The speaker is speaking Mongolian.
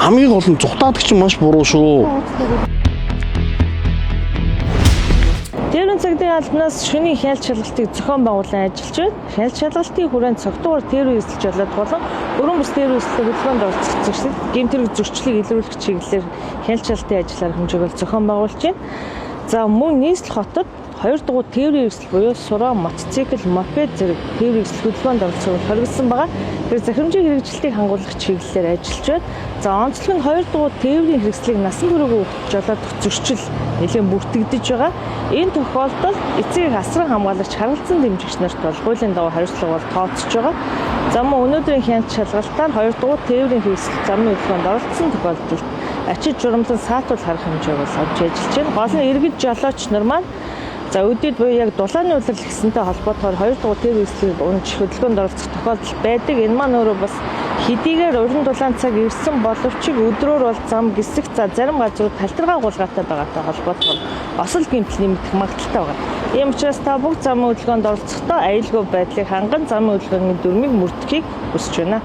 хамгийн гол нь зүхтаадаг чинь маш буруу шүү. Тээврийн цагдын албанаас шөнийн хяналт шалгалтыг зохион байгуулан ажиллаж байна. Хяналт шалгалтын хүрээнд цогтуугаар тээврийн эсэлж болоод болон өрөн бус тээврийн эсэлт хөдөлгөөнд оролцох зэгсэлд гэмт хэрэг зөрчлийг илрүүлэх чиглэлээр хяналт шалгалтын ажлаар хэмжээгэл зохион байгуулж байна. За мөн нийслэл хотод 2 дугаар тээврийн эсэл буюу сураа, мотоцикл, мопед зэрэг тээврийн эсэл хөдөлгөөнд оролцох хоригдсан байгаа. Тэр захирамжийн хэрэгжилтийг хангуулах чиглэлээр ажиллаж байна. За онцлог нь 2 дугаар тээврийн хэрэгслийг насан туршийн жолоодох зөрчил нэлээд бүртгэгдэж байгаа. Энэ тохиолдолд эцэг асран хамгаалагч харгалзан дэмжигч нарт бол хуулийн дагуу хариуцлага тооцож байгаа. За мөн өнөөдрийн хяналт шалгалтаар 2 дугаар тээврийн хэрэгсэл замын хөдөлгөөнд оролцсон тохиолдолд ачиж журамлан саатуул харах хэмжээг бол авч ажиллаж байна. Гол нь иргэд жолооч нар маань за өдөрт буюу яг дулааны улирал гэсэнтэй холбоотойгоор 2 дугаар тээврийн эслийг унж хөдөлгөөнд оролцох тохиолдол байдаг. Энэ маань өөрөө бас хэдийгээр уран дулаан цаг ирсэн боловч өдрөөр бол зам гисэх зарим газрууд талтаргаа гулгаатай байгаатай холбоотойгоор осол гэмтэл нэмэгдэх магадaltaй байгаа. Ийм учраас та бүх замын хөдөлгөөнд оролцохдоо аюулгүй байдлыг ханган замын хөдөлгөөний дүрмийг мөрдөхийг хүсэж байна.